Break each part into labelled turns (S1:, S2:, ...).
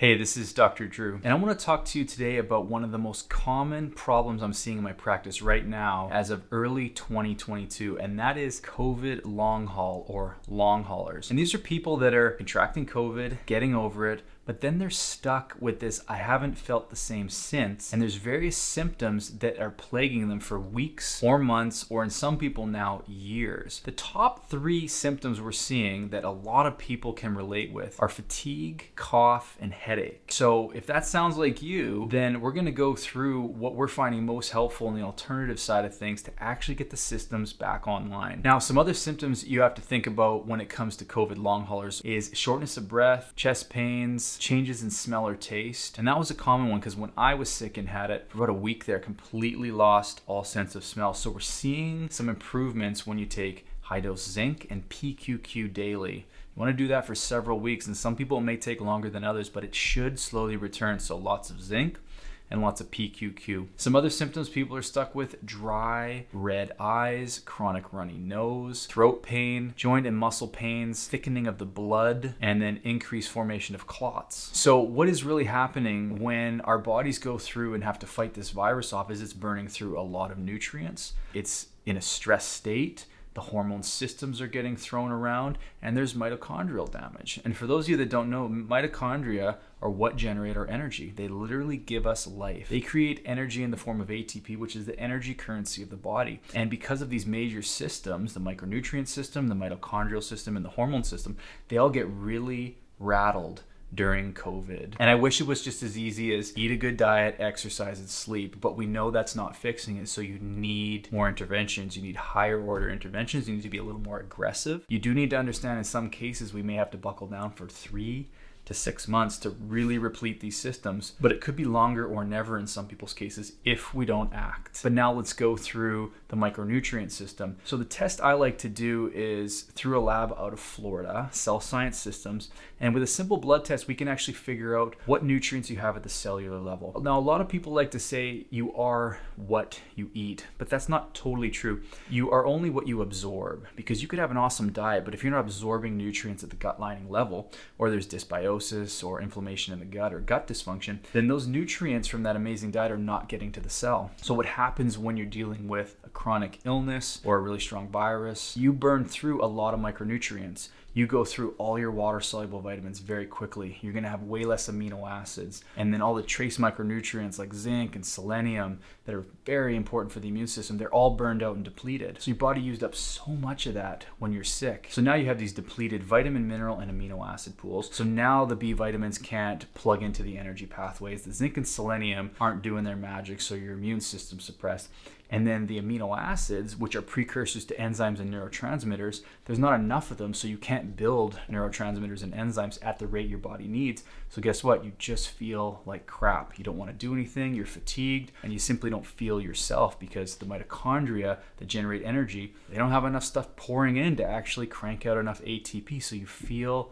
S1: Hey, this is Dr. Drew, and I want to talk to you today about one of the most common problems I'm seeing in my practice right now as of early 2022, and that is COVID long haul or long haulers. And these are people that are contracting COVID, getting over it, but then they're stuck with this, I haven't felt the same since, and there's various symptoms that are plaguing them for weeks or months, or in some people now, years. The top 3 symptoms we're seeing that a lot of people can relate with are fatigue, cough, and headache. So if that sounds like you, then we're gonna go through what we're finding most helpful in the alternative side of things to actually get the systems back online. Now, some other symptoms you have to think about when it comes to COVID long haulers is shortness of breath, chest pains, changes in smell or taste. And that was a common one because when I was sick and had it for about a week there, completely lost all sense of smell. So we're seeing some improvements when you take high dose zinc and PQQ daily. You want to do that for several weeks, and some people it may take longer than others, but it should slowly return. So lots of zinc and lots of PQQ. Some other symptoms people are stuck with: dry, red eyes, chronic runny nose, throat pain, joint and muscle pains, thickening of the blood, and then increased formation of clots. So what is really happening when our bodies go through and have to fight this virus off is it's burning through a lot of nutrients. It's in a stress state. The hormone systems are getting thrown around, and there's mitochondrial damage. And for those of you that don't know, mitochondria are what generate our energy. They literally give us life. They create energy in the form of ATP, which is the energy currency of the body. And because of these major systems, the micronutrient system, the mitochondrial system, and the hormone system, they all get really rattled during COVID. And I wish it was just as easy as eat a good diet, exercise, and sleep, but we know that's not fixing it. So you need more interventions. You need higher order interventions. You need to be a little more aggressive. You do need to understand in some cases we may have to buckle down for 3 to 6 months to really replete these systems, but it could be longer or never in some people's cases if we don't act. But now let's go through the micronutrient system. So the test I like to do is through a lab out of Florida, Cell Science Systems, and with a simple blood test we can actually figure out what nutrients you have at the cellular level. Now, a lot of people like to say you are what you eat, but that's not totally true. You are only what you absorb, because you could have an awesome diet, but if you're not absorbing nutrients at the gut lining level, or there's dysbiosis or inflammation in the gut or gut dysfunction, then those nutrients from that amazing diet are not getting to the cell. So what happens when you're dealing with a chronic illness or a really strong virus, you burn through a lot of micronutrients. You go through all your water-soluble vitamins very quickly. You're gonna have way less amino acids. And then all the trace micronutrients like zinc and selenium that are very important for the immune system, they're all burned out and depleted. So your body used up so much of that when you're sick. So now you have these depleted vitamin, mineral, and amino acid pools. So now the B vitamins can't plug into the energy pathways. The zinc and selenium aren't doing their magic, so your immune system's suppressed. And then the amino acids, which are precursors to enzymes and neurotransmitters, there's not enough of them, so you can't build neurotransmitters and enzymes at the rate your body needs. So guess what? You just feel like crap. You don't want to do anything, you're fatigued, and you simply don't feel yourself because the mitochondria that generate energy, they don't have enough stuff pouring in to actually crank out enough ATP, so you feel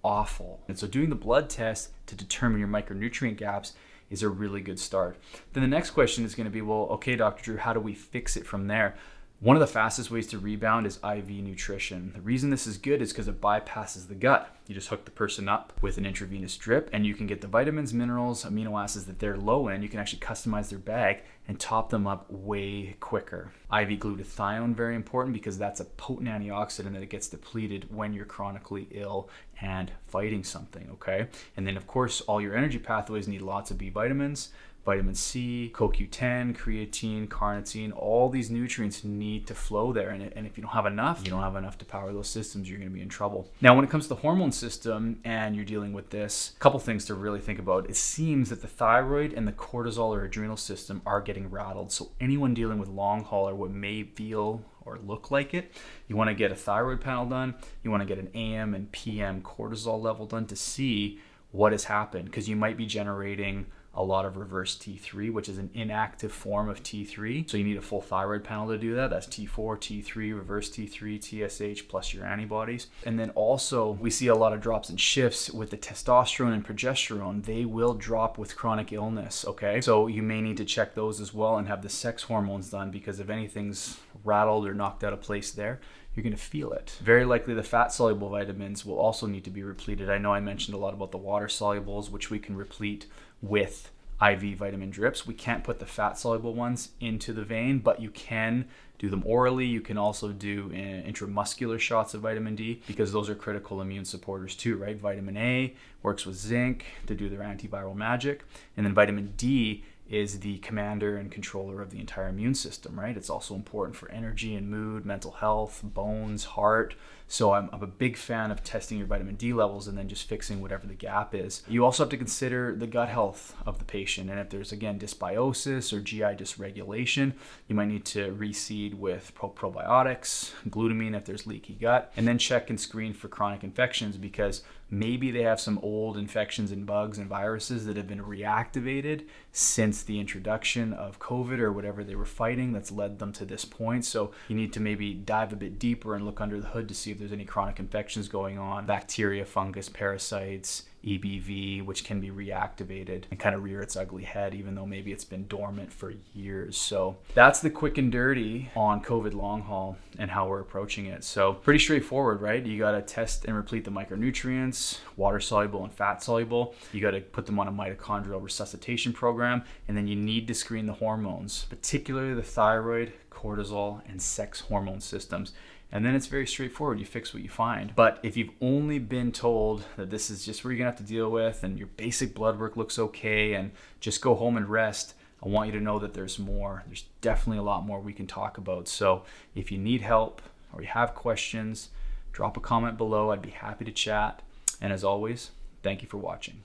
S1: awful. And so doing the blood test to determine your micronutrient gaps is a really good start. Then the next question is going to be, well, okay, Dr. Drew, how do we fix it from there? One of the fastest ways to rebound is IV nutrition. The reason this is good is because it bypasses the gut. You just hook the person up with an intravenous drip and you can get the vitamins, minerals, amino acids that they're low in. You can actually customize their bag and top them up way quicker. IV glutathione, very important because that's a potent antioxidant that it gets depleted when you're chronically ill and fighting something, okay? And then of course, all your energy pathways need lots of B vitamins, vitamin C, CoQ10, creatine, carnitine, all these nutrients need to flow there. And if you don't have enough, you don't have enough to power those systems, you're gonna be in trouble. Now, when it comes to the hormone system and you're dealing with this, a couple things to really think about. It seems that the thyroid and the cortisol or adrenal system are getting rattled. So anyone dealing with long haul or what may feel or look like it, you wanna get a thyroid panel done, you wanna get an AM and PM cortisol level done to see what has happened, because you might be generating a lot of reverse T3, which is an inactive form of T3. So you need a full thyroid panel to do that. That's T4, T3, reverse T3, TSH, plus your antibodies. And then also we see a lot of drops and shifts with the testosterone and progesterone. They will drop with chronic illness, okay? So you may need to check those as well and have the sex hormones done, because if anything's rattled or knocked out of place there, you're going to feel it. Very likely the fat-soluble vitamins will also need to be repleted. I know I mentioned a lot about the water-solubles, which we can replete with IV vitamin drips. We can't put the fat-soluble ones into the vein, but you can do them orally. You can also do intramuscular shots of vitamin D, because those are critical immune supporters too, right? Vitamin A works with zinc to do their antiviral magic, and then vitamin D is the commander and controller of the entire immune system, right? It's also important for energy and mood, mental health, bones, heart. So I'm a big fan of testing your vitamin D levels and then just fixing whatever the gap is. You also have to consider the gut health of the patient. And if there's, again, dysbiosis or GI dysregulation, you might need to reseed with probiotics, glutamine if there's leaky gut, and then check and screen for chronic infections, because maybe they have some old infections and bugs and viruses that have been reactivated since the introduction of COVID or whatever they were fighting that's led them to this point. So you need to maybe dive a bit deeper and look under the hood to see if there's any chronic infections going on, bacteria, fungus, parasites, EBV, which can be reactivated and kind of rear its ugly head, even though maybe it's been dormant for years. So that's the quick and dirty on COVID long haul and how we're approaching it. So pretty straightforward, right? You got to test and replete the micronutrients, water soluble and fat soluble. You got to put them on a mitochondrial resuscitation program, and then you need to screen the hormones, particularly the thyroid, cortisol, and sex hormone systems. And then it's very straightforward. You fix what you find. But if you've only been told that this is just what you're gonna have to deal with, and your basic blood work looks okay, and just go home and rest, I want you to know that there's more. There's definitely a lot more we can talk about. So if you need help or you have questions, drop a comment below. I'd be happy to chat. And as always, thank you for watching.